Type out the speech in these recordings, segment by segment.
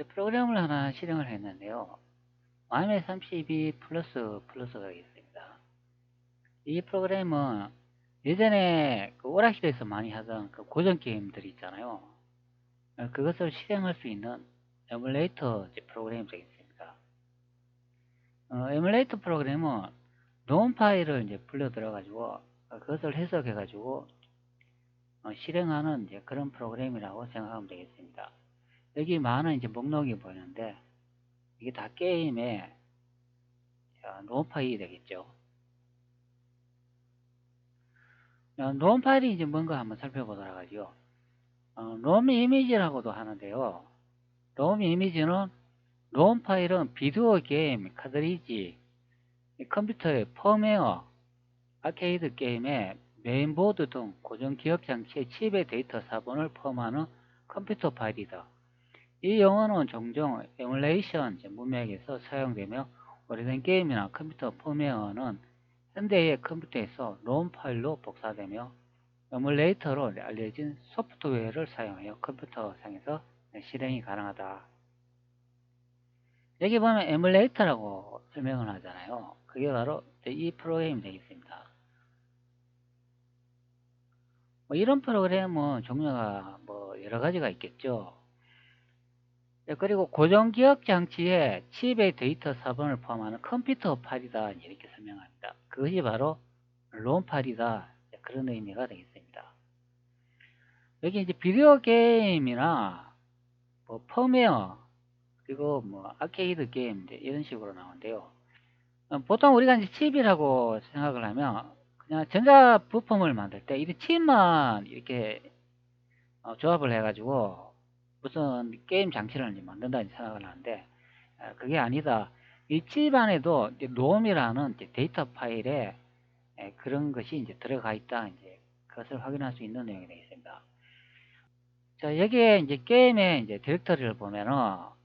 프로그램을 하나 실행을 했는데요. 마이너스 32 플러스가 있습니다. 이 프로그램은 예전에 그 오락실에서 많이 하던 그 고전 게임들 있잖아요. 그것을 실행할 수 있는 에뮬레이터 프로그램이 되겠습니다. 에뮬레이터 프로그램은 롬 파일을 이제 불러 들어가지고 그것을 해석해가지고 실행하는 이제 그런 프로그램이라고 생각하면 되겠습니다. 여기 많은 이제 목록이 보이는데 이게 다 게임의 롬 파일이 되겠죠. 롬 파일이 이제 뭔가 한번 살펴보도록 하죠. 롬 이미지라고도 하는데요. 롬 이미지는 롬 파일은 비디오 게임, 카트리지, 컴퓨터의 펌웨어, 아케이드 게임의 메인보드 등 고정 기억 장치의 칩의 데이터 사본을 포함하는 컴퓨터 파일이다. 이 용어는 종종 에뮬레이션 문맥에서 사용되며 오래된 게임이나 컴퓨터 펌웨어는 현대의 컴퓨터에서 롬 파일로 복사되며 에뮬레이터로 알려진 소프트웨어를 사용하여 컴퓨터상에서 실행이 가능하다. 여기 보면 에뮬레이터라고 설명을 하잖아요. 그게 바로 이 프로그램이 되겠습니다. 이런 프로그램은 종류가 여러 가지가 있겠죠. 그리고 고정 기억 장치에 칩의 데이터 사본을 포함하는 컴퓨터 파일이다 이렇게 설명합니다. 그것이 바로 롬 파일이다 그런 의미가 되겠습니다. 여기 이제 비디오 게임이나 펌웨어 그리고 아케이드 게임 이런 식으로 나오는데요. 보통 우리가 이제 칩이라고 생각을 하면 그냥 전자 부품을 만들 때 이 칩만 이렇게 조합을 해가지고 무슨 게임 장치를 이제 만든다 생각을 하는데 그게 아니다. 이 칩 안에도 이제 롬이라는 이제 데이터 파일에 그런 것이 이제 들어가 있다. 이제 그것을 확인할 수 있는 내용이 되겠습니다. 자, 여기에 이제 게임의 이제 디렉터리를 보면은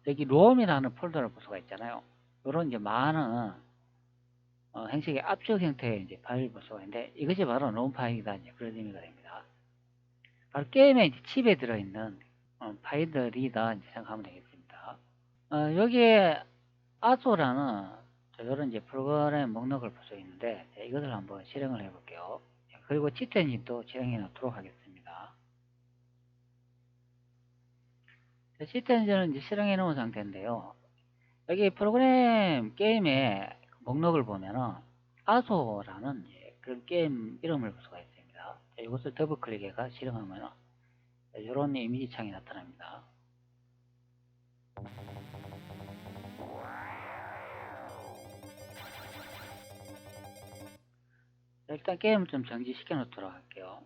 여기 롬이라는 폴더를 볼 수가 있잖아요. 이런 이제 많은 행식의 압축 형태의 이제 파일을 볼 수가 있는데 이것이 바로 롬 파일이다. 이제 그런 의미가 됩니다. 바로 게임의 이제 칩에 들어있는 파일들이다. 이제 생각하면 되겠습니다. 여기에 아소라는 이런 이제 프로그램 목록을 볼 수 있는데 이것을 한번 실행을 해 볼게요. 그리고 치트엔진도 실행해 놓도록 하겠습니다. 치트엔진은 이제 실행해 놓은 상태인데요. 여기 프로그램 게임의 목록을 보면은 아소라는 그런 게임 이름을 볼 수가 있습니다. 이것을 더블 클릭해서 실행하면 이런 이미지 창이 나타납니다. 일단 게임을 좀 정지시켜 놓도록 할게요.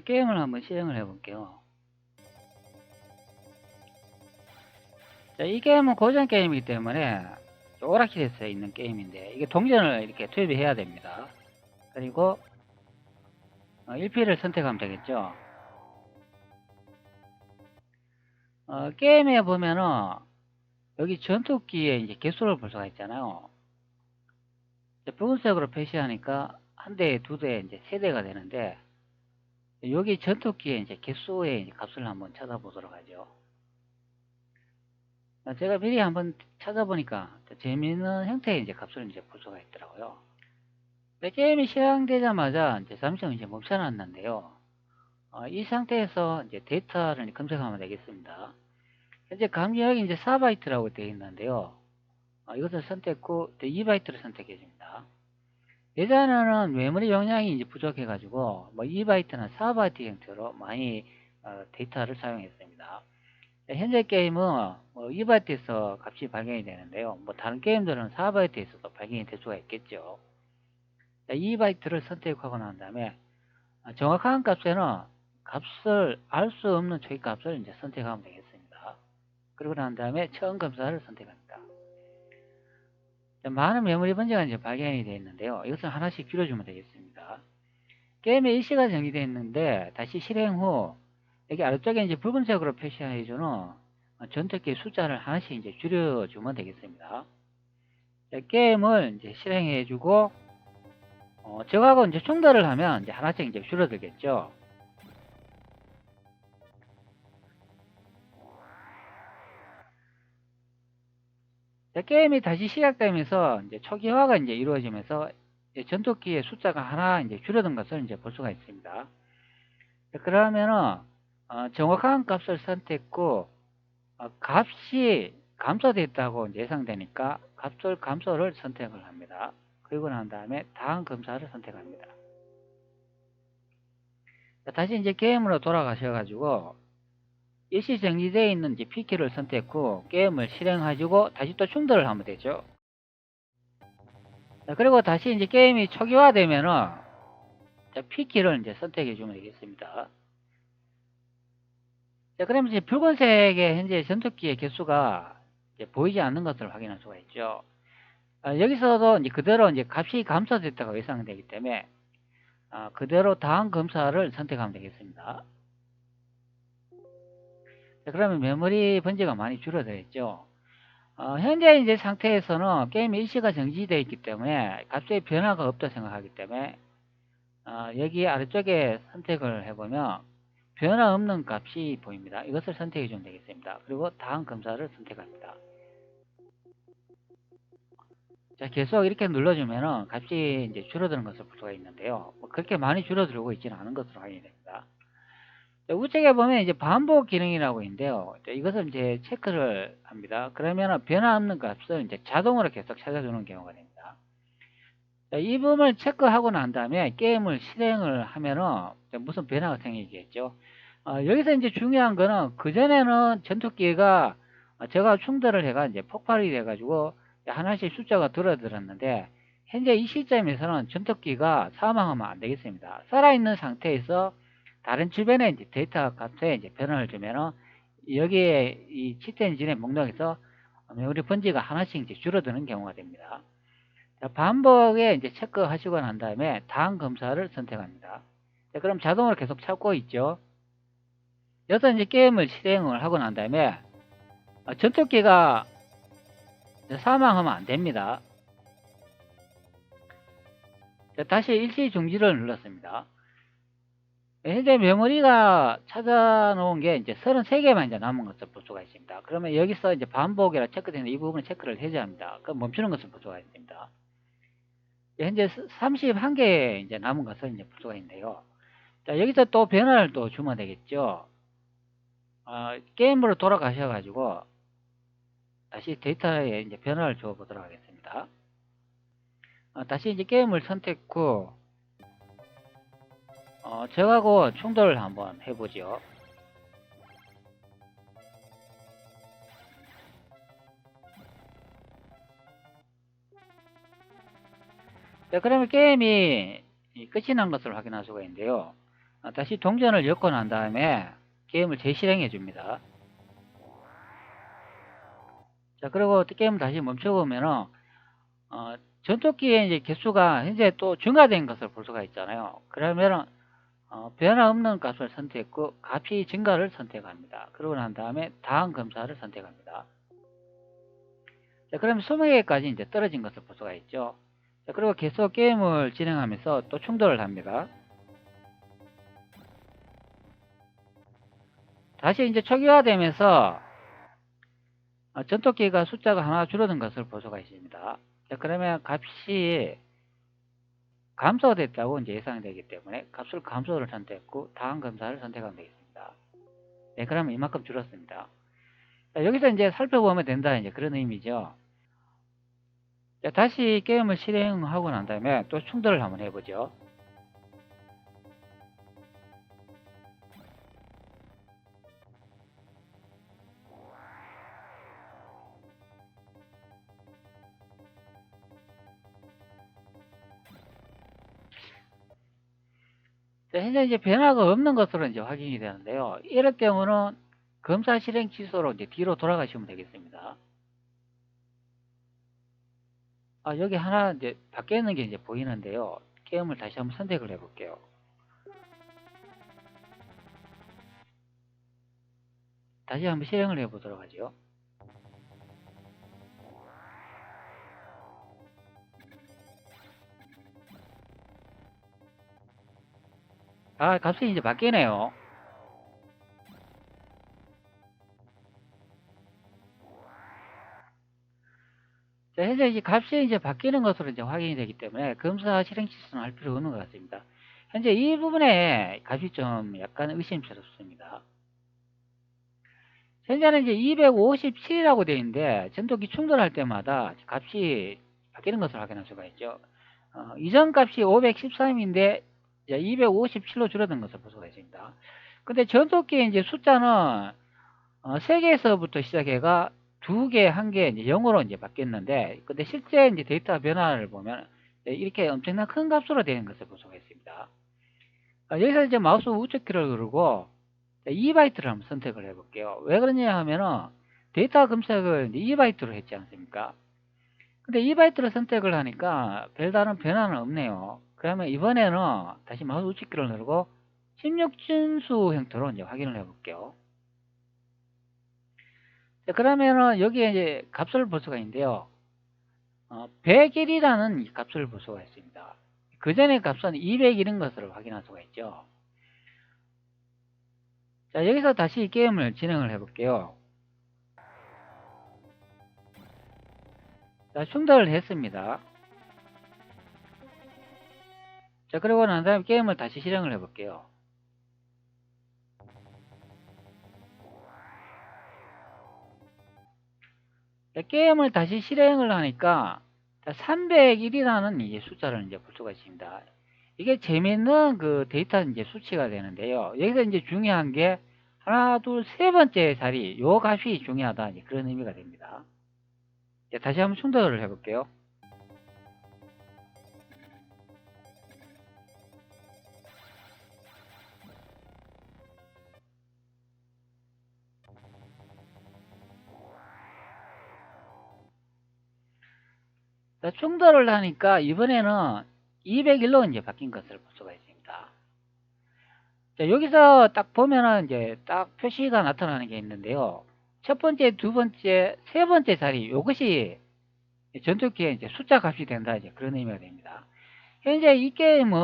게임을 한번 실행을 해 볼게요. 이 게임은 고전 게임이기 때문에 오락실에서 있는 게임인데 이게 동전을 이렇게 투입을 해야 됩니다. 그리고 1피를 선택하면 되겠죠. 게임에 보면은 여기 전투기의 이제 개수를 볼 수가 있잖아요. 붉은색으로 표시하니까 한 대, 두 대, 이제 세 대가 되는데 여기 전투기의 이제 개수의 값을 한번 찾아보도록 하죠. 제가 미리 한번 찾아보니까 재미있는 형태의 이제 값을 이제 볼 수가 있더라고요. 게임이 시작되자마자 이제 잠시 이제 멈춰놨는데요. 이 상태에서 이제 데이터를 검색하면 되겠습니다. 현재 감지역이 이제 4바이트라고 되어 있는데요. 이것을 선택 후 2바이트를 선택해 줍니다. 예전에는 메모리 용량이 이제 부족해가지고 2바이트나 4바이트 형태로 많이 데이터를 사용했습니다. 현재 게임은 2바이트에서 값이 발견이 되는데요. 다른 게임들은 4바이트에서도 발견이 될 수가 있겠죠. 2바이트를 선택하고 난 다음에 정확한 값에는 값을 알 수 없는 초기값을 이제 선택하면 되겠습니다. 그리고 난 다음에 처음 검사를 선택합니다. 많은 메모리 번지가 이제 발견이 되어 있는데요. 이것을 하나씩 줄여주면 되겠습니다. 게임의 일시가 정지되어 있는데 다시 실행 후 여기 아래쪽에 이제 붉은색으로 표시해주는 전투기 숫자를 하나씩 이제 줄여주면 되겠습니다. 게임을 이제 실행해주고 저하고 이제 충돌을 하면 이제 하나씩 이제 줄어들겠죠. 자, 게임이 다시 시작되면서 이제 초기화가 이제 이루어지면서 이제 전투기의 숫자가 하나 이제 줄어든 것을 이제 볼 수가 있습니다. 자, 그러면은 정확한 값을 선택했고 값이 감소됐다고 이제 예상되니까 값을 감소를 선택을 합니다. 그리고 난 다음에 다음 검사를 선택합니다. 자, 다시 이제 게임으로 돌아가셔가지고 일시 정지되어 있는 이제 P키를 선택후 게임을 실행하시고 다시 또 충돌을 하면 되죠. 자, 그리고 다시 이제 게임이 초기화되면은 P키를 이제 선택해 주면 되겠습니다. 자, 그러면 이제 붉은색의 현재 전투기의 개수가 이제 보이지 않는 것을 확인할 수가 있죠. 여기서도 이제 그대로 이제 값이 감소됐다고 예상되기 때문에 그대로 다음 검사를 선택하면 되겠습니다. 자, 그러면 메모리 번지가 많이 줄어들었죠. 현재 이제 상태에서는 게임이 일시가 정지되어 있기 때문에 값의 변화가 없다 생각하기 때문에 여기 아래쪽에 선택을 해보면 변화 없는 값이 보입니다. 이것을 선택해 주면 되겠습니다. 그리고 다음 검사를 선택합니다. 자, 계속 이렇게 눌러주면은 값이 이제 줄어드는 것을 볼 수가 있는데요. 뭐 그렇게 많이 줄어들고 있지는 않은 것으로 확인이 됩니다. 우측에 보면 이제 반복 기능이라고 있는데요. 이것을 이제 체크를 합니다. 그러면은 변화 없는 값을 이제 자동으로 계속 찾아주는 경우가 됩니다. 이 부분을 체크하고 난 다음에 게임을 실행을 하면은 무슨 변화가 생기겠죠. 여기서 이제 중요한 거는 그전에는 전투기가 제가 충돌을 해가 이제 폭발이 돼가지고 하나씩 숫자가 줄어들었는데 현재 이 시점에서는 전투기가 사망하면 안 되겠습니다. 살아있는 상태에서 다른 주변에 이제 데이터 값에 이제 변화를 주면은 여기에 이 치트 엔진의 목록에서 메모리 번지가 하나씩 이제 줄어드는 경우가 됩니다. 자, 반복에 이제 체크하시고 난 다음에 다음 검사를 선택합니다. 자, 그럼 자동으로 계속 찾고 있죠. 여기서 이제 게임을 실행을 하고 난 다음에 전투기가 사망하면 안 됩니다. 자, 다시 일시 중지를 눌렀습니다. 현재 메모리가 찾아놓은 게 이제 33개만 이제 남은 것을 볼 수가 있습니다. 그러면 여기서 이제 반복이라 체크되는 이 부분을 체크를 해제합니다. 그럼 멈추는 것을 볼 수가 있습니다. 현재 31개 이제 남은 것을 이제 볼 수가 있는데요. 자, 여기서 또 변화를 또 주면 되겠죠. 게임으로 돌아가셔가지고 다시 데이터에 이제 변화를 줘 보도록 하겠습니다. 다시 이제 게임을 선택 후 저하고 충돌을 한번 해보죠. 자, 그러면 게임이 끝이 난 것을 확인할 수가 있는데요. 다시 동전을 엮고 난 다음에 게임을 재실행해 줍니다. 자, 그리고 게임을 다시 멈춰보면은 전투기의 이제 개수가 현재 또 증가된 것을 볼 수가 있잖아요. 그러면은 변화 없는 값을 선택했고 값이 증가를 선택합니다. 그러고 난 다음에 다음 검사를 선택합니다. 자, 그럼 20개까지 이제 떨어진 것을 볼 수가 있죠. 자, 그리고 계속 게임을 진행하면서 또 충돌을 합니다. 다시 이제 초기화되면서 전투기가 숫자가 하나 줄어든 것을 볼 수가 있습니다. 자, 그러면 값이 감소됐다고 이제 예상되기 때문에 값을 감소를 선택했고 다음 검사를 선택하면 되겠습니다. 네, 그러면 이만큼 줄었습니다. 자, 여기서 이제 살펴보면 된다 이제 그런 의미죠. 자, 다시 게임을 실행하고 난 다음에 또 충돌을 한번 해보죠. 자, 현재 이제 변화가 없는 것으로 이제 확인이 되는데요. 이럴 경우는 검사 실행 취소로 이제 뒤로 돌아가시면 되겠습니다. 여기 하나 이제 바뀌어 있는 게 이제 보이는데요. 게임을 다시 한번 선택을 해볼게요. 다시 한번 실행을 해보도록 하죠. 값이 이제 바뀌네요. 현재 이제 값이 이제 바뀌는 것으로 이제 확인이 되기 때문에 검사 실행 실수는 할 필요 없는 것 같습니다. 현재 이 부분에 값이 좀 약간 의심스럽습니다. 현재는 이제 257이라고 되어 있는데 전도기 충돌할 때마다 값이 바뀌는 것을 확인할 수가 있죠. 이전 값이 513인데 257로 줄어든 것을 볼 수가 있습니다. 근데 전도기의 이제 숫자는 3개에서부터 시작해가 2개, 1개 이제 0으로 이제 바뀌었는데, 근데 실제 이제 데이터 변화를 보면 이렇게 엄청난 큰 값으로 되는 것을 볼 수가 있습니다. 여기서 이제 마우스 우측 키를 누르고 2바이트를 한번 선택을 해볼게요. 왜 그러냐 하면은 데이터 검색을 이제 2바이트로 했지 않습니까? 근데 2바이트를 선택을 하니까 별다른 변화는 없네요. 그러면 이번에는 다시 마우스 우측 키를 누르고 16진수 형태로 이제 확인을 해볼게요. 그러면은 여기에 이제 값을 볼 수가 있는데요. 101이라는 값을 볼 수가 있습니다. 그 전에 값은 201인 것을 확인할 수가 있죠. 자, 여기서 다시 게임을 진행을 해볼게요. 자, 충돌을 했습니다. 자, 그리고 난 다음에 게임을 다시 실행을 해볼게요. 자, 게임을 다시 실행을 하니까 301이라는 이제 숫자를 이제 볼 수가 있습니다. 이게 재밌는 그 데이터 이제 수치가 되는데요. 여기서 이제 중요한 게 하나, 둘, 세 번째 자리, 요 값이 중요하다. 이제 그런 의미가 됩니다. 자, 다시 한번 충돌을 해볼게요. 자, 충돌을 하니까 이번에는 201로 이제 바뀐 것을 볼 수가 있습니다. 자, 여기서 딱 보면은 이제 딱 표시가 나타나는 게 있는데요. 첫 번째, 두 번째, 세 번째 자리, 요것이 전투기의 이제 숫자 값이 된다. 이제 그런 의미가 됩니다. 현재 이 게임은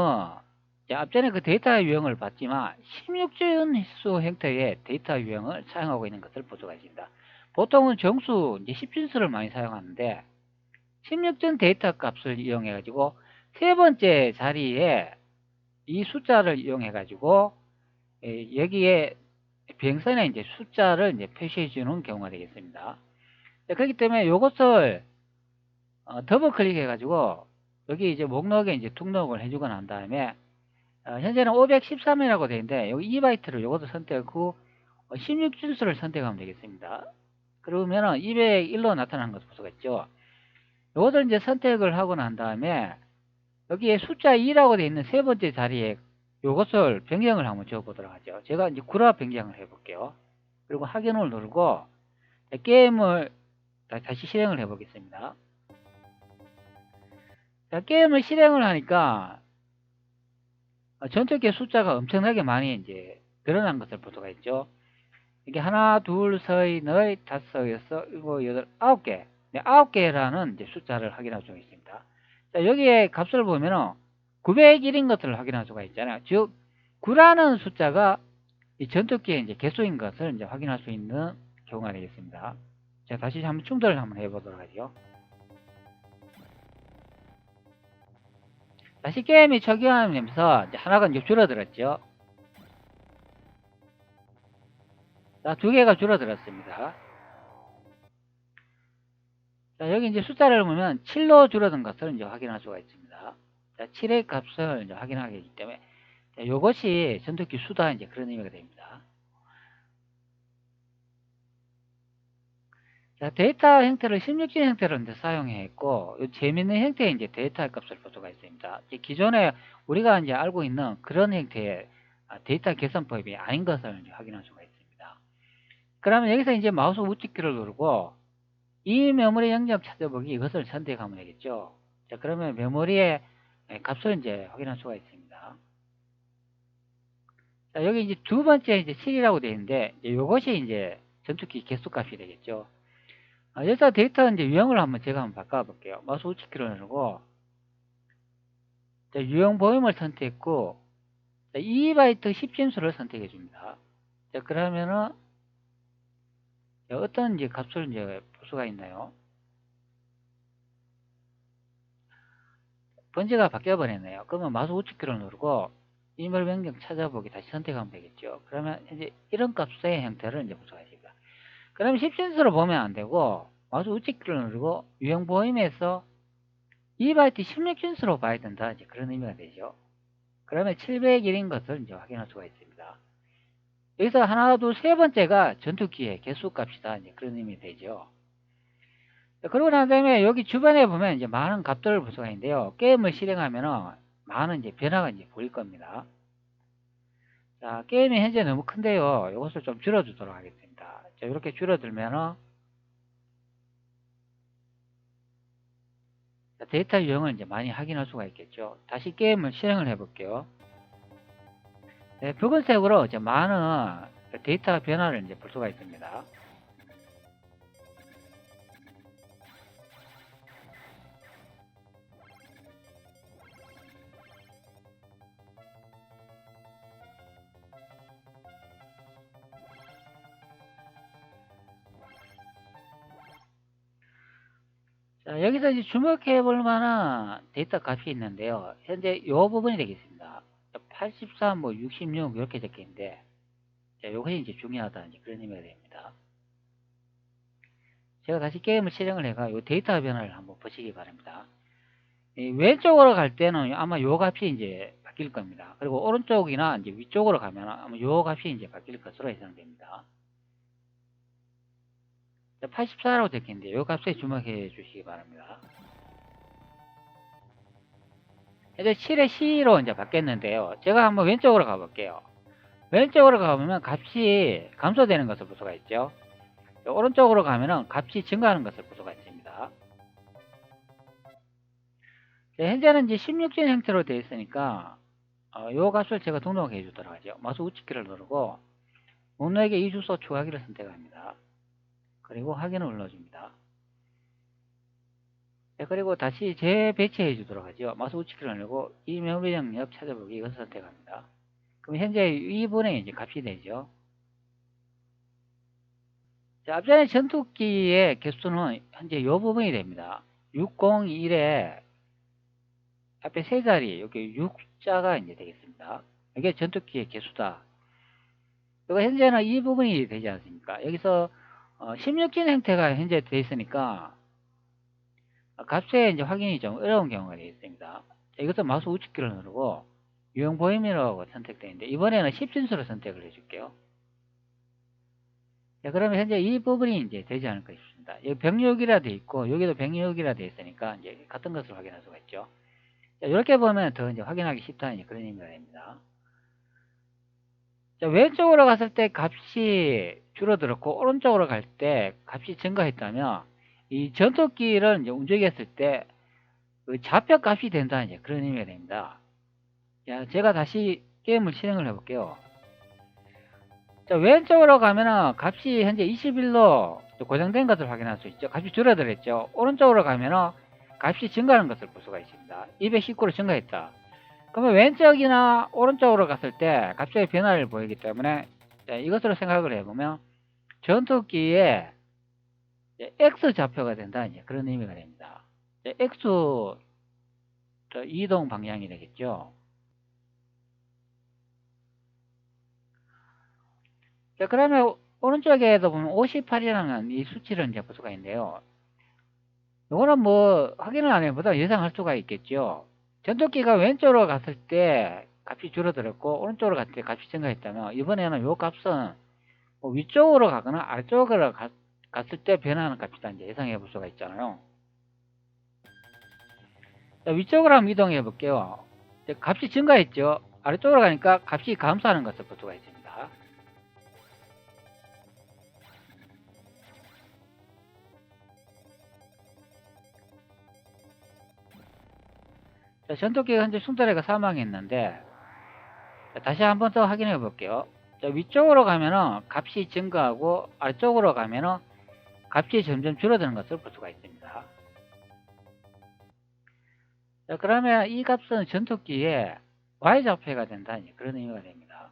앞전에 그 데이터 유형을 봤지만 16진수 형태의 데이터 유형을 사용하고 있는 것을 볼 수가 있습니다. 보통은 정수, 이제 10진수를 많이 사용하는데 16진 데이터 값을 이용해 가지고 세 번째 자리에 이 숫자를 이용해 가지고 여기에 비행선에 이제 숫자를 이제 표시해 주는 경우가 되겠습니다. 그렇기 때문에 이것을 더블 클릭해 가지고 여기 이제 목록에 이제 등록을 해주고 난 다음에 현재는 513이라고 되어 있는데 여기 2바이트를 이것도 선택하고 16진수를 선택하면 되겠습니다. 그러면은 201로 나타나는 것을 볼 수가 있죠. 이것을 이제 선택을 하고 난 다음에 여기에 숫자 2라고 되어 있는 세 번째 자리에 이것을 변경을 한번 지어보도록 하죠. 제가 이제 구라 변경을 해볼게요. 그리고 확인을 누르고 게임을 다시 실행을 해보겠습니다. 자, 게임을 실행을 하니까 전투기 숫자가 엄청나게 많이 이제 늘어난 것을 볼 수가 있죠. 이게 하나, 둘, 셋, 넷, 다섯, 여섯, 일곱, 여덟, 9개. 네, 9개라는 이제 숫자를 확인할 수가 있습니다. 자, 여기에 값을 보면은 901인 것을 확인할 수가 있잖아요. 즉, 9라는 숫자가 이 전투기의 이제 개수인 것을 이제 확인할 수 있는 경우가 되겠습니다. 자, 다시 한번 충돌을 한번 해보도록 하죠. 다시 게임이 적용하면서 이제 하나가 이제 줄어들었죠. 자, 2개가 줄어들었습니다. 자, 여기 이제 숫자를 보면 7로 줄어든 것을 이제 확인할 수가 있습니다. 자, 7의 값을 이제 확인하게 되기 때문에 자, 이것이 전투기 수다 이제 그런 의미가 됩니다. 자, 데이터 형태를 16진 형태로 이제 사용해 있고 재밌는 형태의 이제 데이터 값을 볼 수가 있습니다. 기존에 우리가 이제 알고 있는 그런 형태의 데이터 계산법이 아닌 것을 이제 확인할 수가 있습니다. 그러면 여기서 이제 마우스 우측키를 누르고 이 메모리 영역 찾아보기 이것을 선택하면 되겠죠. 자, 그러면 메모리의 값을 이제 확인할 수가 있습니다. 자, 여기 이제 두 번째 이제 7이라고 되어 있는데 이것이 이제 전투기 개수 값이 되겠죠. 여기서 데이터 이제 유형을 한번 제가 한번 바꿔볼게요. 마우스 우측키를 누르고 자, 유형 보임을 선택했고 2바이트 10진수를 선택해 줍니다. 자, 그러면은 어떤 이제 값을 이제 볼 수가 있나요? 번지가 바뀌어 버렸네요. 그러면 마우스 우측키를 누르고 이메일 변경 찾아보기 다시 선택하면 되겠죠. 그러면 이제 이런 값의 형태를 이제 볼 수가 있습니다. 그러면 10센스로 보면 안 되고 마우스 우측키를 누르고 유형 보임에서 2바이트 16센스로 봐야 된다. 이제 그런 의미가 되죠. 그러면 700일인 것을 이제 확인할 수가 있습니다. 여기서 하나, 둘, 세 번째가 전투기의 개수 값이다. 이제 그런 의미 되죠. 그러고 난 다음에 여기 주변에 보면 이제 많은 값들을 볼 수가 있는데요. 게임을 실행하면은 많은 이제 변화가 이제 보일 겁니다. 자, 게임이 현재 너무 큰데요. 이것을 좀 줄여주도록 하겠습니다. 자, 이렇게 줄여들면은 데이터 유형을 이제 많이 확인할 수가 있겠죠. 다시 게임을 실행을 해 볼게요. 네, 붉은색으로 이제 많은 데이터 변화를 이제 볼 수가 있습니다. 자, 여기서 이제 주목해 볼 만한 데이터 값이 있는데요. 현재 이 부분이 되겠습니다. 83, 뭐 66 이렇게 적혀 있는데, 자, 이것이 이제 중요하다. 이제 그런 의미가 됩니다. 제가 다시 게임을 실행을 해가 이 데이터 변화를 한번 보시기 바랍니다. 왼쪽으로 갈 때는 아마 이 값이 이제 바뀔 겁니다. 그리고 오른쪽이나 이제 위쪽으로 가면 아마 이 값이 이제 바뀔 것으로 예상됩니다. 84라고 적혀 있는데 이 값에 주목해 주시기 바랍니다. 이제 7의 C로 이제 바뀌었는데요. 제가 한번 왼쪽으로 가볼게요. 왼쪽으로 가보면 값이 감소되는 것을 볼 수가 있죠. 오른쪽으로 가면은 값이 증가하는 것을 볼 수가 있습니다. 현재는 이제 16진 형태로 되어 있으니까 이 값을 제가 등록해 주도록 하죠. 마우스 우측키를 누르고 목록에 이 주소 추가하기를 선택합니다. 그리고 확인을 눌러줍니다. 그리고 다시 재배치해 주도록 하죠. 마우스 우측키를 누르고 이 메모리 영역 찾아보기 이것을 선택합니다. 그럼 현재 2분의 이제 값이 되죠. 자, 앞전에 전투기의 개수는 현재 이 부분이 됩니다. 601에 앞에 세 자리, 여기 6자가 이제 되겠습니다. 이게 전투기의 개수다. 그리고 현재는 이 부분이 되지 않습니까? 여기서 16진 형태가 현재 되어 있으니까 값의 이제 확인이 좀 어려운 경우가 되어 있습니다. 자, 이것도 마우스 우측키를 누르고 유형 보임이라고 선택되어 있는데 이번에는 10진수로 선택을 해줄게요. 자, 그러면 현재 이 부분이 이제 되지 않을까 싶습니다. 여기 106이라 되어 있고 여기도 106이라 되어 있으니까 이제 같은 것을 확인할 수가 있죠. 자, 이렇게 보면 더 이제 확인하기 쉽다는 그런 의미가 됩니다. 자, 왼쪽으로 갔을 때 값이 줄어들었고 오른쪽으로 갈 때 값이 증가했다면 이 전투기를 이제 움직였을 때 그 좌표 값이 된다는 이제 그런 의미가 됩니다. 자, 제가 다시 게임을 실행을 해볼게요. 자, 왼쪽으로 가면은 값이 현재 21로 고정된 것을 확인할 수 있죠. 값이 줄어들었죠. 오른쪽으로 가면은 값이 증가하는 것을 볼 수가 있습니다. 219로 증가했다. 그러면 왼쪽이나 오른쪽으로 갔을 때 값의 변화를 보이기 때문에 이것으로 생각을 해보면 전투기의 X 좌표가 된다. 이제 그런 의미가 됩니다. X 이동 방향이 되겠죠. 자, 그러면 오른쪽에도 보면 58이라는 이 수치를 이제 볼 수가 있는데요. 이거는 뭐 확인을 안 해보다 예상할 수가 있겠죠. 전투기가 왼쪽으로 갔을 때 값이 줄어들었고 오른쪽으로 갔을 때 값이 증가했다면 이번에는 이 값은 뭐 위쪽으로 가거나 아래쪽으로 갔을 때 변하는 값이다 이제 예상해 볼 수가 있잖아요. 자, 위쪽으로 한번 이동해 볼게요. 값이 증가했죠. 아래쪽으로 가니까 값이 감소하는 것을 볼 수가 있습니다. 자, 전투기가 현재 숨도래가 사망했는데 자, 다시 한번 더 확인해 볼게요. 자, 위쪽으로 가면은 값이 증가하고 아래쪽으로 가면은 값이 점점 줄어드는 것을 볼 수가 있습니다. 자, 그러면 이 값은 전투기의 Y좌표가 된다. 그런 의미가 됩니다.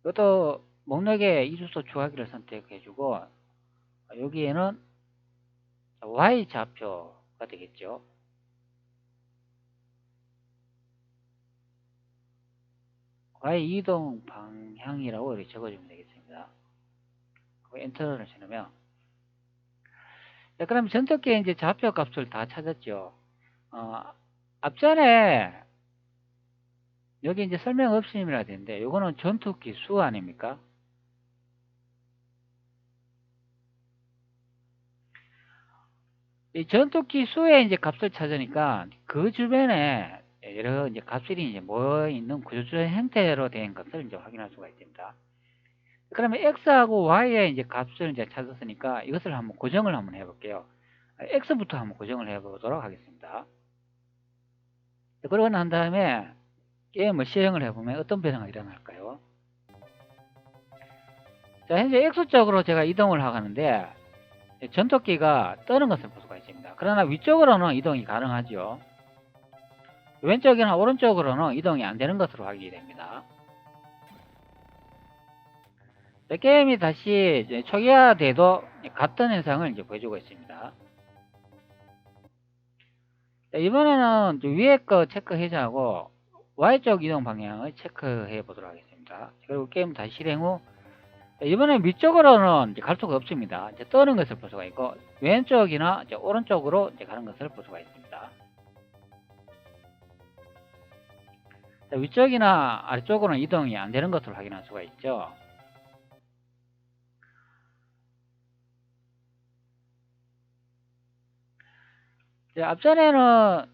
이것도 목록에 이주소 추가기를 선택해주고 여기에는 Y좌표 되겠죠. Y 이동 방향이라고 이렇게 적어주면 되겠습니다. 엔터를 치면 그럼 전투기에 이제 좌표 값을 다 찾았죠. 앞전에 여기 이제 설명 없음이라 되는데 요거는 전투기 수 아닙니까? 이 전투기 수의 이제 값을 찾으니까 그 주변에 여러 이제 값들이 이제 모여 있는 구조적인 형태로 된 것을 이제 확인할 수가 있습니다. 그러면 x하고 y의 이제 값을 이제 찾았으니까 이것을 한번 고정을 한번 해볼게요. x부터 한번 고정을 해보도록 하겠습니다. 그러고 난 다음에 게임을 실행을 해보면 어떤 변화가 일어날까요? 자, 현재 x쪽으로 제가 이동을 하는데 전투기가 떠는 것을 볼 수가 있습니다. 그러나 위쪽으로는 이동이 가능하죠. 왼쪽이나 오른쪽으로는 이동이 안 되는 것으로 확인이 됩니다. 게임이 다시 초기화돼도 같은 현상을 이제 보여주고 있습니다. 이번에는 위에 거 체크 해제하고 Y쪽 이동 방향을 체크해 보도록 하겠습니다. 그리고 게임 다시 실행 후 이번에 위쪽으로는 이제 갈 수가 없습니다. 이제 떠는 것을 볼 수가 있고 왼쪽이나 이제 오른쪽으로 이제 가는 것을 볼 수가 있습니다. 위쪽이나 아래쪽으로는 이동이 안 되는 것을 확인할 수가 있죠. 앞전에는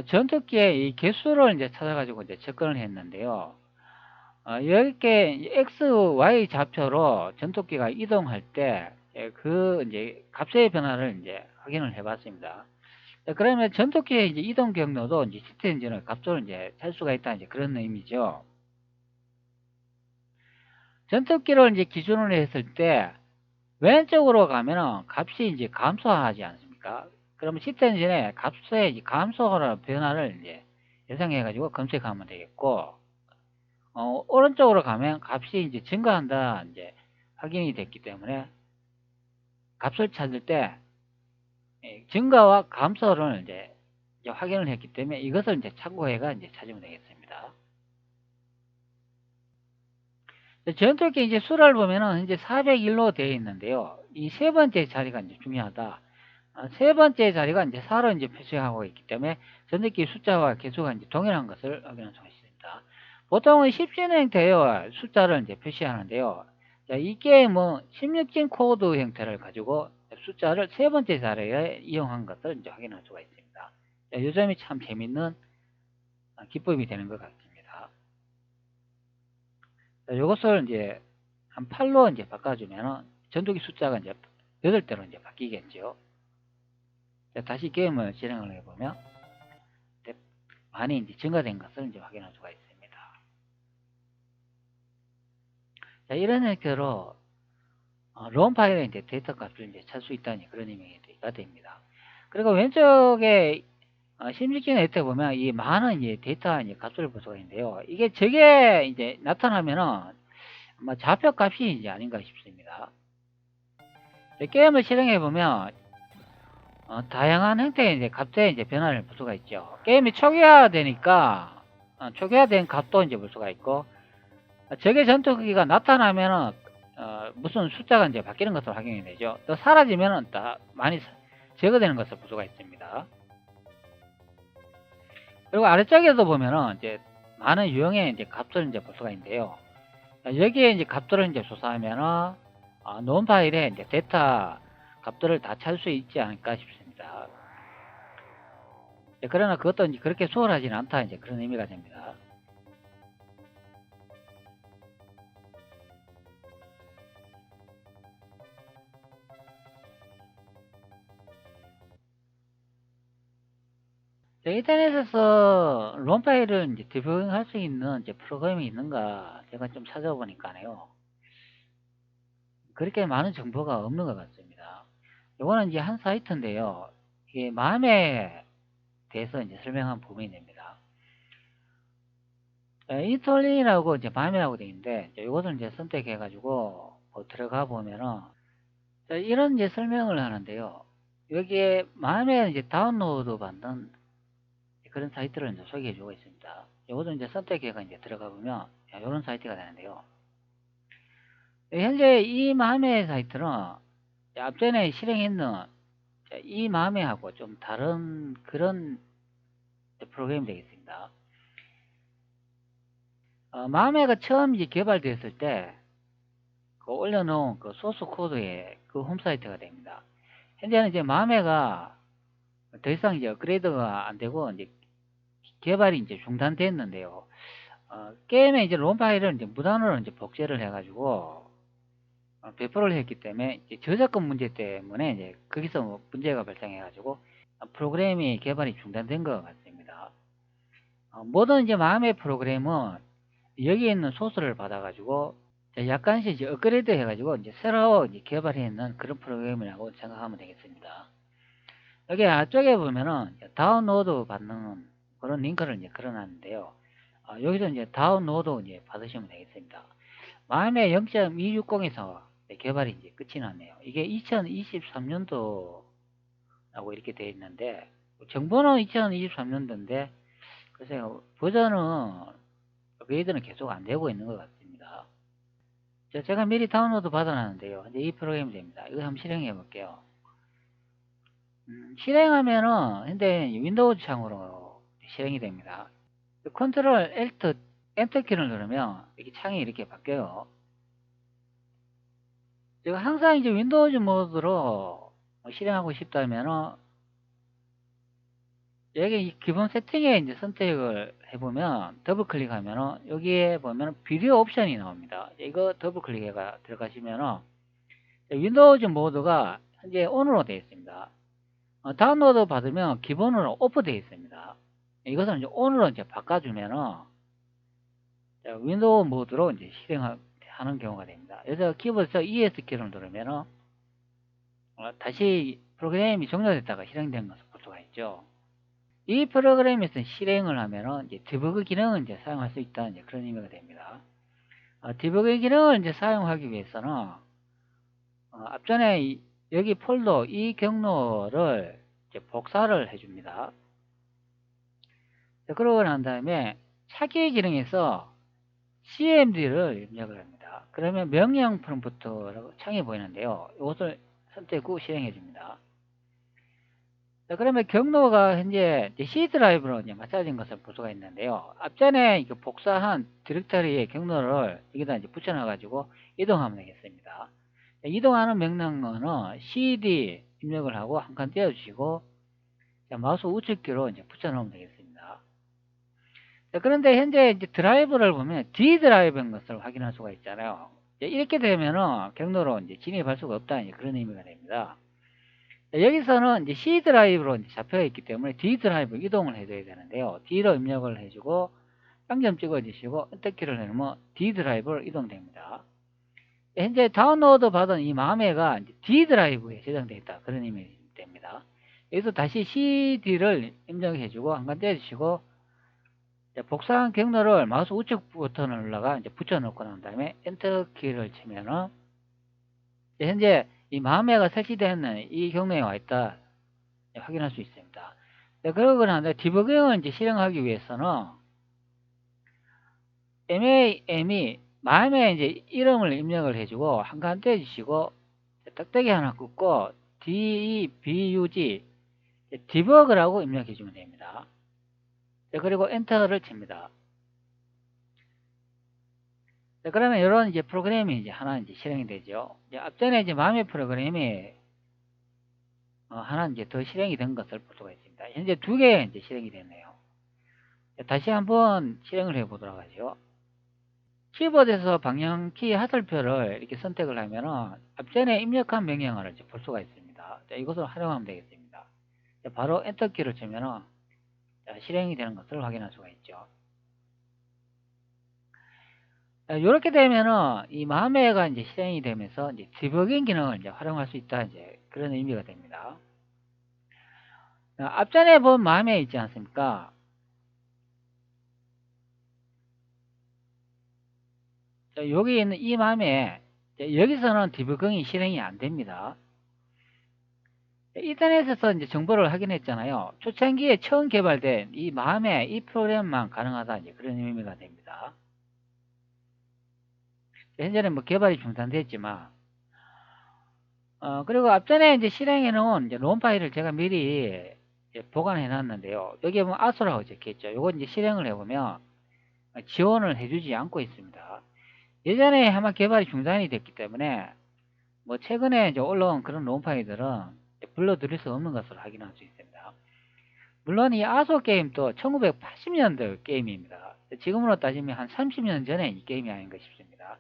전투기의 이 개수를 이제 찾아가지고 이제 접근을 했는데요. 이렇게 X, Y 좌표로 전투기가 이동할 때 그 이제 값의 변화를 이제 확인을 해봤습니다. 그러면 전투기의 이제 이동 경로도 이제 시트 엔진의 값을 이제 찾을 수가 있다 이제 그런 의미죠. 전투기를 이제 기준으로 했을 때 왼쪽으로 가면은 값이 이제 감소하지 않습니까? 그러면 시트 엔진의 값의 이제 감소하는 변화를 이제 예상해가지고 검색하면 되겠고, 오른쪽으로 가면 값이 이제 증가한다 이제 확인이 됐기 때문에 값을 찾을 때 증가와 감소를 이제 확인을 했기 때문에 이것을 이제 참고해가 이제 찾으면 되겠습니다. 전투기 이제 수를 보면은 이제 401로 되어 있는데요. 이 세 번째 자리가 이제 중요하다. 세 번째 자리가 이제 4로 이제 표시하고 있기 때문에 전투기 숫자와 개수가 이제 동일한 것을 확인할 수가 있습니다. 보통은 10진 형태의 숫자를 이제 표시하는데요. 자, 이 게임은 16진 코드 형태를 가지고 숫자를 세 번째 자리에 이용한 것을 이제 확인할 수가 있습니다. 자, 이 점이 참 재밌는 기법이 되는 것 같습니다. 자, 이것을 이제 한 8로 이제 바꿔주면 전투기 숫자가 이제 8대로 이제 바뀌겠죠. 자, 다시 게임을 진행을 해보면 많이 이제 증가된 것을 이제 확인할 수가 있습니다. 자, 이런 형태로 롬 파일에 이제 데이터 값을 이제 찾을 수 있다는 그런 의미가 됩니다. 그리고 왼쪽에 16진 혜택 보면 이 많은 이제 데이터 이제 값을 볼 수가 있는데요. 이게 저게 이제 나타나면은 아마 좌표 값이 이제 아닌가 싶습니다. 게임을 실행해 보면 다양한 형태의 이제 값의 이제 변화를 볼 수가 있죠. 게임이 초기화되니까 초기화된 값도 이제 볼 수가 있고 적의 전투기가 나타나면은 무슨 숫자가 이제 바뀌는 것을 확인이 되죠. 또 사라지면은 다 많이 제거되는 것을 볼 수가 있습니다. 그리고 아래쪽에도 보면은 이제 많은 유형의 이제 값을 이제 볼 수가 있는데요. 여기에 이제 값들을 이제 조사하면은 논 파일에 이제 데이터 값들을 다 찾을 수 있지 않을까 싶습니다. 그러나 그것도 이제 그렇게 수월하지는 않다 이제 그런 의미가 됩니다. 인터넷에서 롬 파일을 이제 디버깅할 수 있는 이제 프로그램이 있는가 제가 좀 찾아보니까요. 그렇게 많은 정보가 없는 것 같습니다. 이거는 이제 한 사이트인데요. 이게 맘에 대해서 이제 설명한 부분이 됩니다. 인스톨링이라고 이제 맘이라고 되어 있는데 이것을 이제 선택해 가지고 들어가 보면은 이런 이제 설명을 하는데요. 여기에 마음에 이제 다운로드 받는 그런 사이트를 이제 소개해 주고 있습니다. 이것도 이제 선택해가 이제 들어가 보면 이런 사이트가 되는데요. 현재 이 마음의 사이트는 앞전에 실행했는 이 마음에하고 좀 다른 그런 프로그램이 되겠습니다. 마음에가 처음 이제 개발되었을 때 그 올려놓은 그 소스 코드의 그 홈사이트가 됩니다. 현재는 이제 마음에가 더 이상 이제 업그레이드가 안 되고 이제 개발이 이제 중단됐는데요. 게임에 이제 롬 파일을 이제 무단으로 이제 복제를 해가지고 배포를 했기 때문에 이제 저작권 문제 때문에 이제 거기서 뭐 문제가 발생해가지고 프로그램이 개발이 중단된 것 같습니다. 모든 이제 마음의 프로그램은 여기에 있는 소스를 받아가지고 약간씩 이제 업그레이드 해가지고 이제 새로 이제 개발해 있는 그런 프로그램이라고 생각하면 되겠습니다. 여기 앞쪽에 보면은 다운로드 받는 그런 링크를 이제 걸어놨는데요. 여기서 이제 다운로드 이제 받으시면 되겠습니다. 마음의 0.260에서 개발이 이제 끝이 났네요. 이게 2023년도라고 이렇게 되어 있는데 정보는 2023년도인데 글쎄요 버전은 업그레이드는 계속 안 되고 있는 것 같습니다. 제가 미리 다운로드 받아놨는데요. 이제 이 프로그램이 됩니다. 이거 한번 실행해 볼게요. 실행하면은 현재 윈도우즈 창으로 실행이 됩니다. 컨트롤 Alt 엔터 키를 누르면 이렇게 창이 이렇게 바뀌어요. 제가 항상 이제 윈도우즈 모드로 실행하고 싶다면은 여기 기본 세팅에 이제 선택을 해보면 더블 클릭하면은 여기에 보면 비디오 옵션이 나옵니다. 이거 더블 클릭해가 들어가시면은 윈도우즈 모드가 현재 ON으로 되어 있습니다. 다운로드 받으면 기본으로 오프 되어 있습니다. 이것은 이제 ON으로 이제 바꿔주면은 윈도우 모드로 이제 실행하는 경우가 됩니다. 그래서 키보드에서 ES키를 누르면은 다시 프로그램이 종료됐다가 실행된 것을 볼 수가 있죠. 이 프로그램에서 실행을 하면은 이제 디버그 기능을 이제 사용할 수 있다는 이제 그런 의미가 됩니다. 디버그 기능을 이제 사용하기 위해서는 앞전에 여기 폴더 이 경로를 이제 복사를 해줍니다. 그러고 난 다음에 찾기 기능에서 cmd를 입력을 합니다. 그러면 명령 프롬프트라고 창이 보이는데요. 이것을 선택 후 실행해 줍니다. 자, 그러면 경로가 현재 C 드라이브로 이제 맞춰진 것을 볼 수가 있는데요. 앞전에 복사한 디렉터리의 경로를 여기다 이제 붙여놔가지고 이동하면 되겠습니다. 자, 이동하는 명령어는 CD 입력을 하고 한 칸 떼어주시고 마우스 우측키로 이제 붙여놓으면 되겠습니다. 자, 그런데 현재 이제 드라이브를 보면 D 드라이브인 것을 확인할 수가 있잖아요. 이렇게 되면은 경로로 이제 진입할 수가 없다는 그런 의미가 됩니다. 여기서는 이제 C 드라이브로 이제 잡혀 있기 때문에 D 드라이브 이동을 해줘야 되는데요. D로 입력을 해주고 빵점 찍어주시고 엔터키를 누르면 D 드라이브로 이동됩니다. 현재 다운로드 받은 이 마음에가 D 드라이브에 저장되어 있다 그런 의미 됩니다. 여기서 다시 CD를 입력해주고 한 칸 떼주시고 복사한 경로를 마우스 우측 버튼을 눌러가 이제 붙여놓고 난 다음에 엔터키를 치면은 현재 이 마음에가 설치되어 이 경로에 와 있다 확인할 수 있습니다. 그러고 난 다음에 디버깅을 이제 실행하기 위해서는 MAM이 마음에 이제 이름을 입력을 해주고 한 칸 떼주시고 딱딱이 하나 긋고 DEBUG 디버그라고 입력해 주면 됩니다. 그리고 엔터를 칩니다. 그러면 이런 이제 프로그램이 이제 하나 이제 실행이 되죠. 앞전에 이제 마음의 프로그램이 하나 이제 더 실행이 된 것을 볼 수가 있습니다. 현재 두 개 이제 실행이 됐네요. 다시 한번 실행을 해 보도록 하죠. 키보드에서 방향키 하슬표를 이렇게 선택을 하면은 앞전에 입력한 명령어를 이제 볼 수가 있습니다. 이것을 활용하면 되겠습니다. 바로 엔터키를 치면은 실행이 되는 것을 확인할 수가 있죠. 이렇게 되면은 이 마음에가 이제 실행이 되면서 이제 디버깅 기능을 이제 활용할 수 있다 이제 그런 의미가 됩니다. 앞전에 본 마음에 있지 않습니까? 여기 있는 이 마음에 여기서는 디버깅이 실행이 안 됩니다. 인터넷에서 이제 정보를 확인했잖아요. 초창기에 처음 개발된 이 맘에 이 프로그램만 가능하다 이제 그런 의미가 됩니다. 현재는 뭐 개발이 중단됐지만 그리고 앞전에 이제 실행해 놓은 이제 롬 파일을 제가 미리 이제 보관해 놨는데요. 여기에 보면 아소라고 적혀 있죠. 요거 이제 실행을 해보면 지원을 해주지 않고 있습니다. 예전에 아마 개발이 중단이 됐기 때문에 뭐 최근에 이제 올라온 그런 롬 파일들은 불러들일 수 없는 것으로 확인할 수 있습니다. 물론 이 아소 게임도 1980년대 게임입니다. 지금으로 따지면 한 30년 전에 이 게임이 아닌가 싶습니다.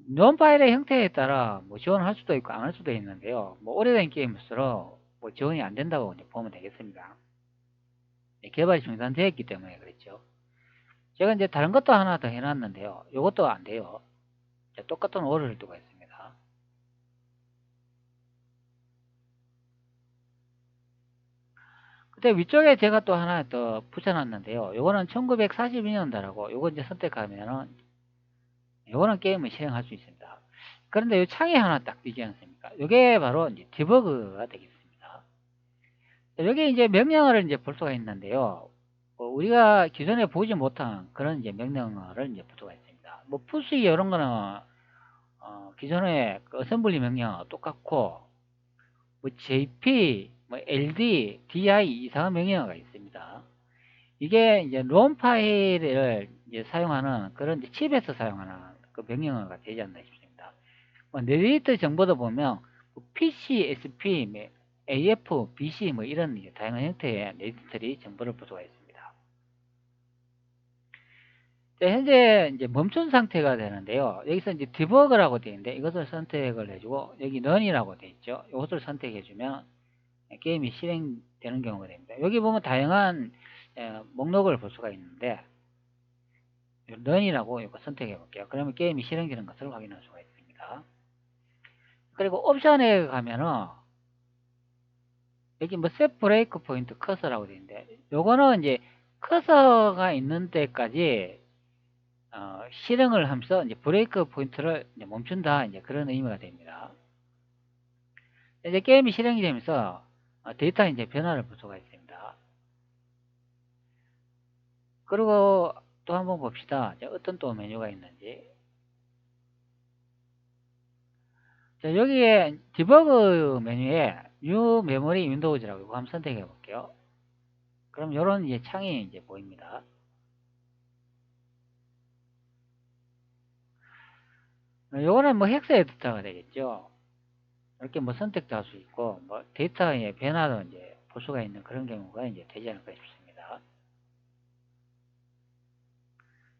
롬 파일의 형태에 따라 뭐 지원할 수도 있고 안 할 수도 있는데요. 뭐 오래된 게임일수록 뭐 지원이 안 된다고 이제 보면 되겠습니다. 개발이 중단되었기 때문에 그랬죠. 제가 이제 다른 것도 하나 더 해놨는데요. 이것도 안 돼요. 똑같은 오류를 두고 있습니다. 그때 위쪽에 제가 또 하나 더 붙여놨는데요. 요거는 1942년도라고 요거 이제 선택하면은 요거는 게임을 실행할 수 있습니다. 그런데 이 창이 하나 딱 뜨지 않습니까? 요게 바로 이제 디버그가 되겠습니다. 여기 이제 명령어를 이제 볼 수가 있는데요. 우리가 기존에 보지 못한 그런 이제 명령어를 이제 볼 수가 있습니다. 뭐 푸시 이런 거는 기존에 그 어셈블리 명령어 똑같고 뭐 JP, 뭐 LD, DI 이상한 명령어가 있습니다. 이게 이제 롬 파일을 이제 사용하는 그런 이제 칩에서 사용하는 그 명령어가 되지 않나 싶습니다. 뭐 내리트 정보도 보면 PC, SP, AF, BC 뭐 이런 다양한 형태의 내리트들이 정보를 볼 수가 있습니다. 현재 이제 멈춘 상태가 되는데요. 여기서 이제 디버그라고 되어 있는데 이것을 선택을 해주고 여기 넌이라고 되어 있죠. 이것을 선택해주면 게임이 실행되는 경우가 됩니다. 여기 보면 다양한 목록을 볼 수가 있는데 런이라고 이거 선택해 볼게요. 그러면 게임이 실행되는 것을 확인할 수가 있습니다. 그리고 옵션에 가면은 여기 뭐 셋 브레이크 포인트 커서라고 되어 있는데 요거는 이제 커서가 있는 데까지 실행을 하면서 이제 브레이크 포인트를 이제 멈춘다 이제 그런 의미가 됩니다. 이제 게임이 실행이 되면서 데이터 이제 변화를 볼 수가 있습니다. 그리고 또 한번 봅시다. 어떤 또 메뉴가 있는지. 자, 여기에 디버그 메뉴에 New Memory Windows라고 이거 한번 선택해 볼게요. 그럼 이런 이제 창이 이제 보입니다. 요거는 뭐 헥스 에디터가 되겠죠. 이렇게 뭐 선택도 할 수 있고, 뭐 데이터의 변화도 이제 볼 수가 있는 그런 경우가 이제 되지 않을까 싶습니다.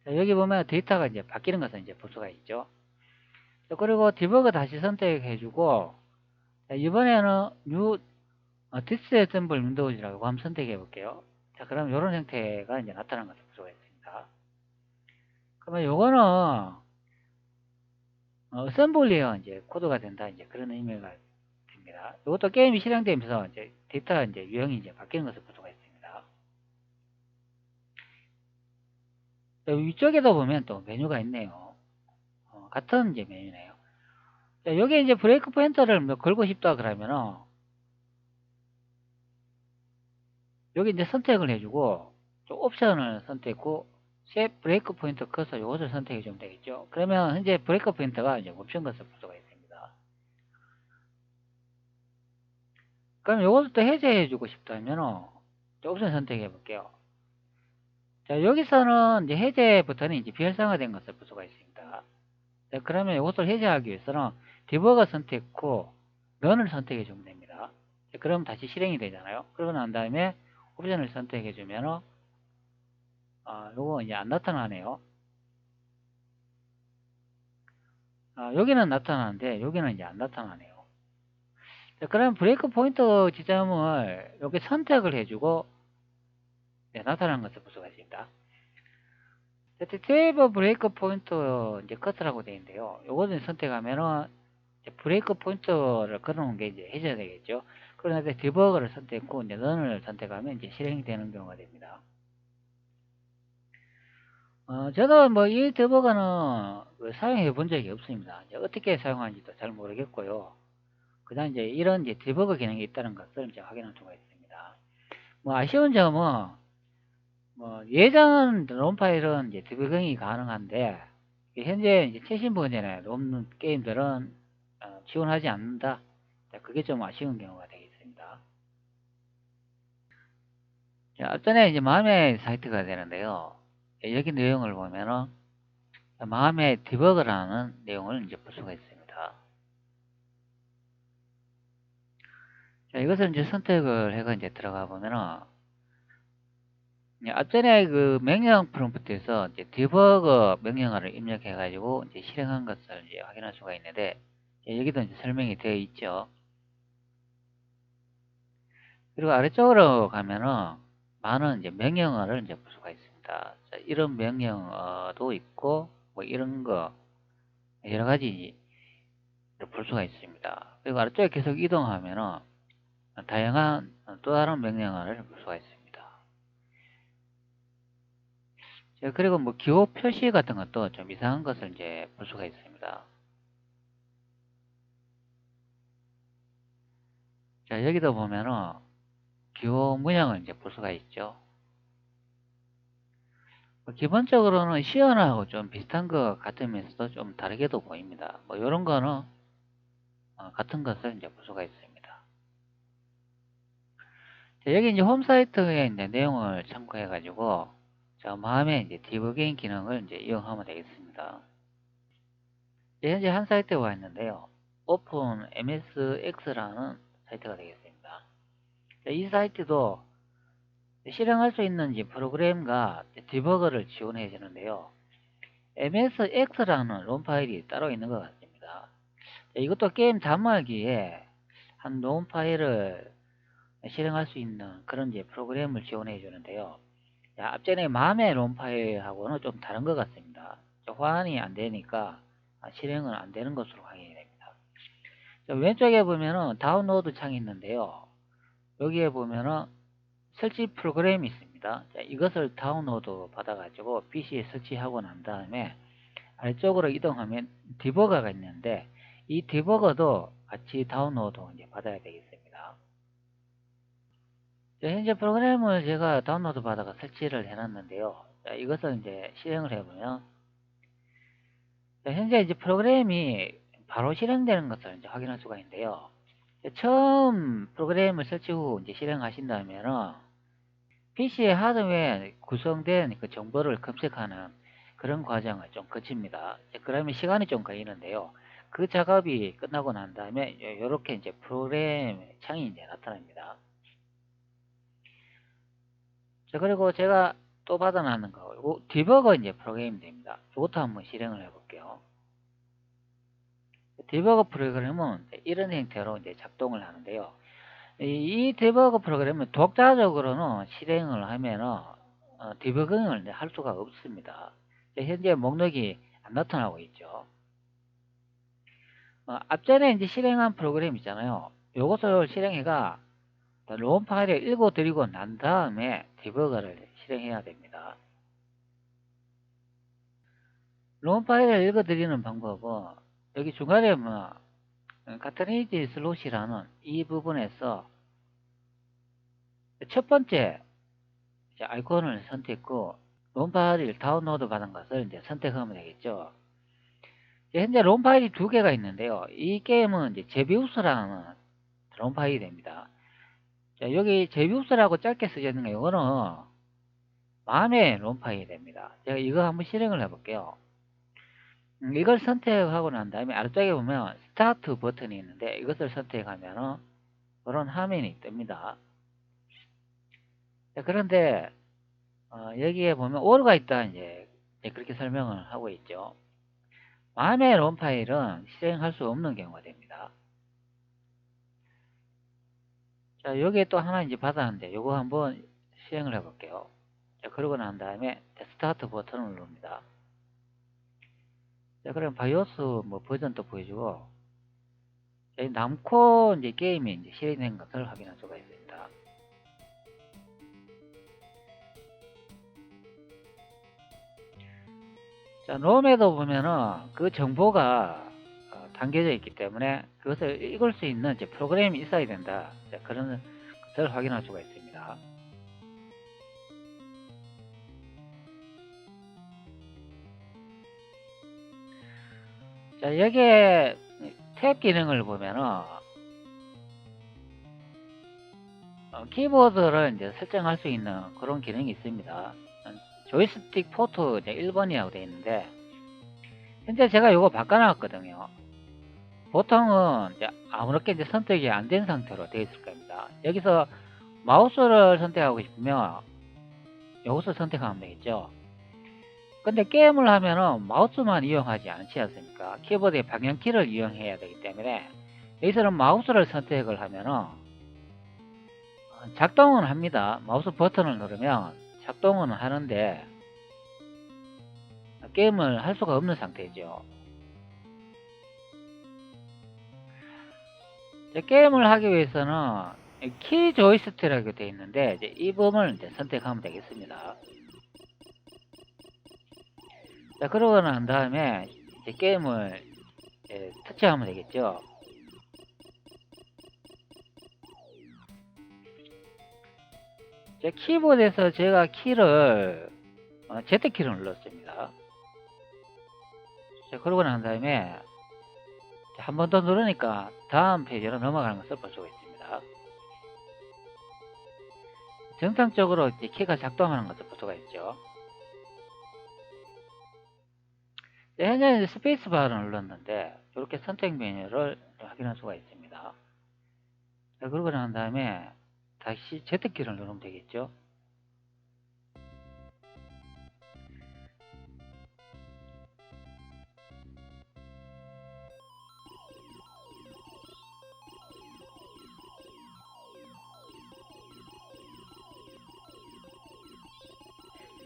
자, 여기 보면 데이터가 이제 바뀌는 것을 이제 볼 수가 있죠. 자, 그리고 디버그 다시 선택해 주고, 이번에는 New Disassemble Windows라고 한번 선택해 볼게요. 자, 그럼 이런 형태가 이제 나타나는 것을 볼 수가 있습니다. 그러면 요거는 어셈블리어 이제 코드가 된다 이제 그런 의미가 됩니다. 이것도 게임이 실행되면서 이제 데이터 이제 유형이 이제 바뀌는 것을 볼 수가 있습니다. 위쪽에도 보면 또 메뉴가 있네요. 같은 이제 메뉴네요. 자, 여기 이제 브레이크 포인터를 뭐 걸고 싶다 그러면은 여기 이제 선택을 해주고 또 옵션을 선택했고 셋 브레이크 포인터 커서 이것을 선택해 주면 되겠죠. 그러면 현재 브레이크 포인터가 이제 멈춘 것을 볼 수가 있습니다. 그럼 이것을 또 해제해 주고 싶다면 또 옵션 선택해 볼게요. 자, 여기서는 이제 해제 버튼이 이제 비활성화된 것을 볼 수가 있습니다. 자, 그러면 이것을 해제하기 위해서는 디버거 선택 후 런을 선택해 주면 됩니다. 자, 그럼 다시 실행이 되잖아요. 그러고 난 다음에 옵션을 선택해 주면 요거 이제 안 나타나네요. 여기는 나타나는데 여기는 이제 안 나타나네요. 자, 그럼 브레이크 포인트 지점을 이렇게 선택을 해주고 네, 나타나는 것을 볼 수가 있습니다. 세이브 브레이크 포인트 이제 커트라고 되어 있는데요. 요거를 선택하면은 브레이크 포인트를 걸어놓은 게 이제 해제가 되겠죠. 그런데 디버거를 선택했고 이제 런을 선택하면 이제 실행이 되는 경우가 됩니다. 저도 뭐 이 디버거는 사용해 본 적이 없습니다. 어떻게 사용하는지도 잘 모르겠고요. 그 다음 이제 이런 이제 디버그 기능이 있다는 것을 이제 확인할 수가 있습니다. 뭐 아쉬운 점은 뭐 예전 롬 파일은 이제 디버깅이 가능한데 현재 이제 최신 버전의 롬 게임들은 지원하지 않는다. 그게 좀 아쉬운 경우가 되겠습니다. 자, 앞전에 이제 마음의 사이트가 되는데요. 여기 내용을 보면은 마음의 디버그라는 내용을 이제 볼 수가 있습니다. 자, 이것을 이제 선택을 해서 이제 들어가 보면은 앞전에 그 명령 프롬프트에서 이제 디버거 명령어를 입력해 가지고 이제 실행한 것을 이제 확인할 수가 있는데 여기도 이제 설명이 되어 있죠. 그리고 아래쪽으로 가면은 많은 이제 명령어를 이제 볼 수가 있습니다. 자, 이런 명령어도 있고 뭐 이런 거 여러 가지 볼 수가 있습니다. 그리고 아래쪽에 계속 이동하면은 다양한 또 다른 명령어를 볼 수가 있습니다. 자, 그리고 뭐 기호 표시 같은 것도 좀 이상한 것을 이제 볼 수가 있습니다. 자, 여기도 보면은 기호 문양을 이제 볼 수가 있죠. 기본적으로는 시연하고 좀 비슷한 것 같으면서도 좀 다르게도 보입니다. 뭐 이런 거는 같은 것을 이제 볼 수가 있습니다. 자, 여기 이제 홈 사이트의 이제 내용을 참고해 가지고 자, 마음에 이제 디버깅 기능을 이제 이용하면 되겠습니다. 현재 한 사이트에 와 있는데요. 오픈 MSX라는 사이트가 되겠습니다. 자, 이 사이트도 실행할 수 있는 이제 프로그램과 디버거를 지원해 주는데요. MSX라는 롬 파일이 따로 있는 것 같습니다. 자, 이것도 게임 단말기에 한 롬 파일을 실행할 수 있는 그런 이제 프로그램을 지원해 주는데요. 자, 앞전에 맘의 롬 파일하고는 좀 다른 것 같습니다. 호환이 안 되니까 실행은 안 되는 것으로 확인이 됩니다. 자, 왼쪽에 보면은 다운로드 창이 있는데요. 여기에 보면은 설치 프로그램이 있습니다. 자, 이것을 다운로드 받아가지고 PC에 설치하고 난 다음에 아래쪽으로 이동하면 디버거가 있는데 이 디버거도 같이 다운로드 이제 받아야 되겠습니다. 자, 현재 프로그램을 제가 다운로드 받아가 설치를 해놨는데요. 자, 이것을 이제 실행을 해보면 자, 현재 이제 프로그램이 바로 실행되는 것을 이제 확인할 수가 있는데요. 자, 처음 프로그램을 설치 후 이제 실행하신다면은 PC의 하드웨어에 구성된 그 정보를 검색하는 그런 과정을 좀 거칩니다. 그러면 시간이 좀 걸리는데요. 그 작업이 끝나고 난 다음에 이렇게 이제 프로그램 창이 이제 나타납니다. 자, 그리고 제가 또 받아놨는 거, 요 디버거 이제 프로그램이 됩니다. 이것도 한번 실행을 해볼게요. 디버거 프로그램은 이런 형태로 이제 작동을 하는데요. 이 디버거 프로그램은 독자적으로는 실행을 하면은 디버깅을 할 수가 없습니다. 현재 목록이 안 나타나고 있죠. 앞전에 이제 실행한 프로그램 있잖아요. 이것을 실행해가 롬 파일을 읽어드리고 난 다음에 디버거를 실행해야 됩니다. 롬 파일을 읽어드리는 방법은 여기 중간에 뭐 카트리지 슬롯이라는 이 부분에서 첫 번째 아이콘을 선택 후 롬 파일을 다운로드 받은 것을 이제 선택하면 되겠죠. 현재 롬 파일이 두 개가 있는데요. 이 게임은 이제 제비우스라는 롬 파일이 됩니다. 자, 여기 제비우스라고 짧게 쓰여 있는 거 이거는 마음의 롬 파일이 됩니다. 제가 이거 한번 실행을 해볼게요. 이걸 선택하고 난 다음에 아래쪽에 보면 스타트 버튼이 있는데 이것을 선택하면은 그런 화면이 뜹니다. 자, 그런데 여기에 보면 오류가 있다 이제 그렇게 설명을 하고 있죠. 마음의 롬 파일은 실행할 수 없는 경우가 됩니다. 자, 여기에 또 하나 이제 받았는데 요거 한번 실행을 해 볼게요. 자, 그러고 난 다음에 스타트 버튼을 누릅니다. 자, 그럼 바이오스 뭐 버전도 보여주고 자, 남코 이제 게임이 이제 실행된 것을 확인할 수가 있습니다. 자, 롬에도 보면은 그 정보가 담겨져 있기 때문에 그것을 읽을 수 있는 이제 프로그램이 있어야 된다. 그런 것을 확인할 수가 있습니다. 자, 여기에 탭 기능을 보면은 키보드를 이제 설정할 수 있는 그런 기능이 있습니다. 조이스틱 포트 이제 1번이라고 되어 있는데 현재 제가 이거 바꿔놨거든요. 보통은 이제 아무렇게 이제 선택이 안 된 상태로 되어 있을 겁니다. 여기서 마우스를 선택하고 싶으면 이것을 선택하면 되겠죠. 근데 게임을 하면은 마우스만 이용하지 않지 않습니까? 키보드의 방향키를 이용해야 되기 때문에 여기서는 마우스를 선택을 하면은 작동은 합니다. 마우스 버튼을 누르면 작동은 하는데 게임을 할 수가 없는 상태죠. 게임을 하기 위해서는 키 조이스틱이라고 되어 있는데 이제 이 부분을 이제 선택하면 되겠습니다. 자, 그러고 난 다음에 이제 게임을 터치하면 되겠죠. 제 키보드에서 제가 키를 Z키를 눌렀습니다. 자, 그러고 난 다음에 한 번 더 누르니까 다음 페이지로 넘어가는 것을 볼 수가 있습니다. 정상적으로 이제 키가 작동하는 것을 볼 수가 있죠. 현재 스페이스바를 눌렀는데 이렇게 선택 메뉴를 확인할 수가 있습니다. 자, 그러고 난 다음에 다시 Z키를 누르면 되겠죠.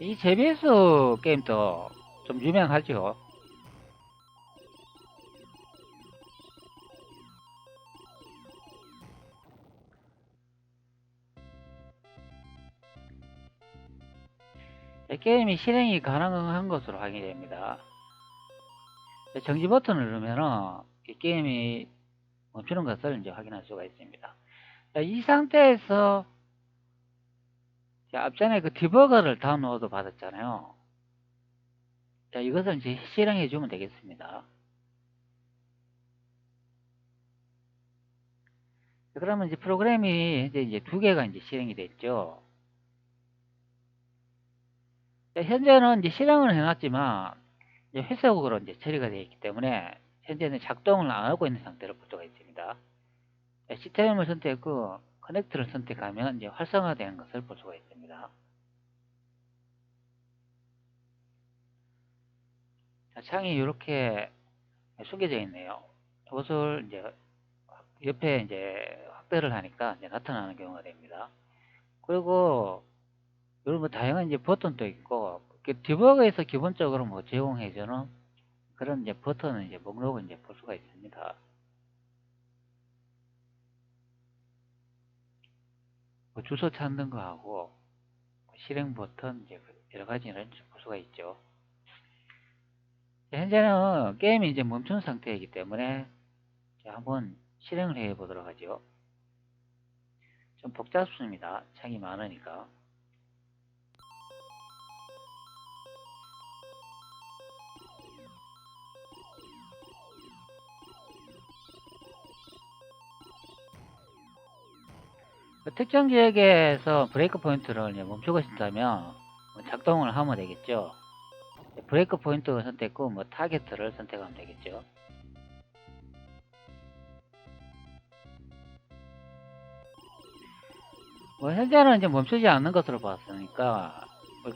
이 제비스 게임도 좀 유명하죠. 게임이 실행이 가능한 것으로 확인이 됩니다. 정지 버튼을 누르면 게임이 멈추는 것을 이제 확인할 수가 있습니다. 이 상태에서 앞전에 그 디버거를 다운로드 받았잖아요. 자, 이것을 이제 실행해 주면 되겠습니다. 그러면 이제 프로그램이 이제 두 개가 이제 실행이 됐죠. 자, 현재는 이제 실행을 해놨지만 이제 회색으로 이제 처리가 되어 있기 때문에 현재는 작동을 안 하고 있는 상태로 볼 수가 있습니다. 자, 시스템을 선택했고 커넥트를 선택하면 이제 활성화되는 것을 볼 수가 있습니다. 자, 창이 이렇게 숨겨져 있네요. 이것을 이제 옆에 이제 확대를 하니까 이제 나타나는 경우가 됩니다. 그리고 이런 뭐 다양한 이제 버튼도 있고 디버거에서 기본적으로 뭐 제공해주는 그런 이제 버튼은 이제 목록을 이제 볼 수가 있습니다. 뭐 주소 찾는 거하고 실행 버튼 이제 여러 가지를 볼 수가 있죠. 현재는 게임이 이제 멈춘 상태이기 때문에 한번 실행을 해 보도록 하죠. 좀 복잡습니다. 창이 많으니까. 특정 지역에서 브레이크 포인트를 멈추고 싶다면 작동을 하면 되겠죠. 브레이크 포인트를 선택했고 뭐 타겟을 선택하면 되겠죠. 뭐 현재는 이제 멈추지 않는 것으로 봤으니까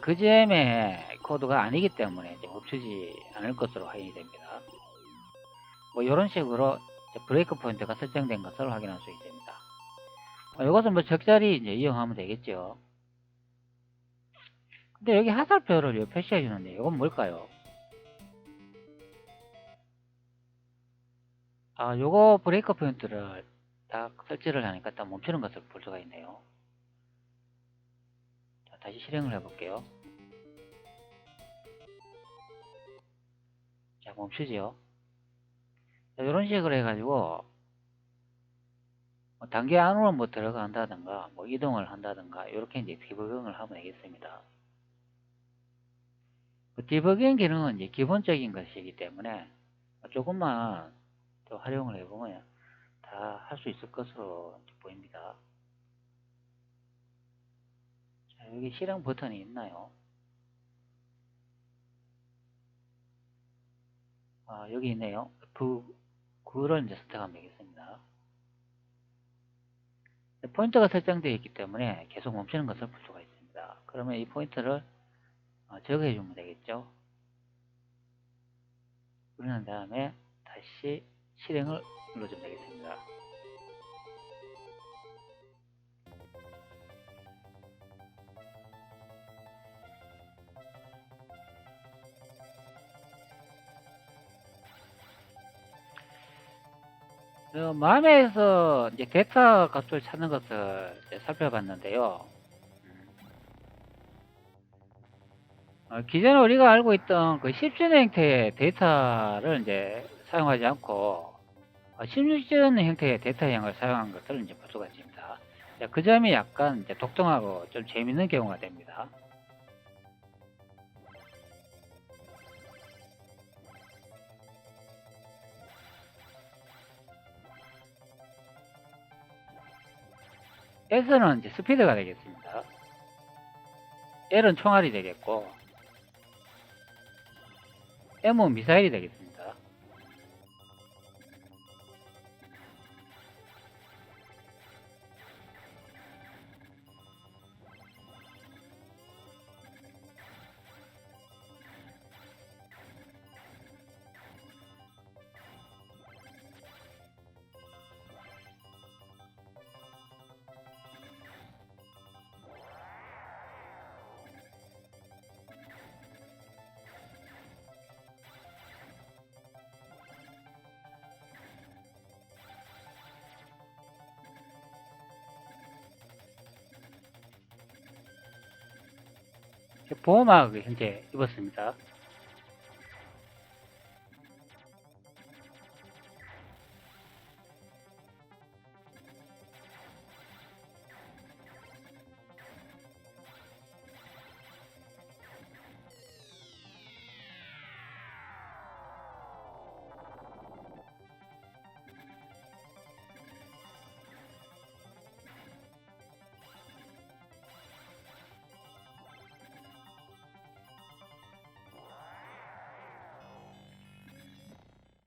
그 GM의 코드가 아니기 때문에 이제 멈추지 않을 것으로 확인이 됩니다. 뭐 이런 식으로 브레이크 포인트가 설정된 것을 확인할 수 있습니다. 이것은 뭐 적절히 이제 이용하면 되겠죠. 근데 여기 화살표를 표시해 주는데 이건 뭘까요? 요거 브레이크 포인트를 딱 설치를 하니까 딱 멈추는 것을 볼 수가 있네요. 자, 다시 실행을 해볼게요. 자, 멈추지요. 이런 식으로 해가지고 단계 안으로 뭐 들어간다든가 뭐 이동을 한다든가 이렇게 이제 디버깅을 하면 되겠습니다. 그 디버깅 기능은 이제 기본적인 것이기 때문에 조금만 더 활용을 해보면 다 할 수 있을 것으로 보입니다. 자, 여기 실행 버튼이 있나요? 아, 여기 있네요. 그를 이제 선택하면 되겠습니다. 포인트가 설정되어 있기 때문에 계속 멈추는 것을 볼 수가 있습니다. 그러면 이 포인트를 제거해 주면 되겠죠. 그런 다음에 다시 실행을 눌러주면 되겠습니다. 마음에서 이제 데이터 값을 찾는 것을 이제 살펴봤는데요. 기존에 우리가 알고 있던 그 10준 형태의 데이터를 이제 사용하지 않고 16준 형태의 데이터형을 사용한 것을 이제 볼 수가 있습니다. 자, 그 점이 약간 이제 독특하고 좀 재밌는 경우가 됩니다. S는 이제 스피드가 되겠습니다. L은 총알이 되겠고, M은 미사일이 되겠습니다. 보호막을 현재 입었습니다.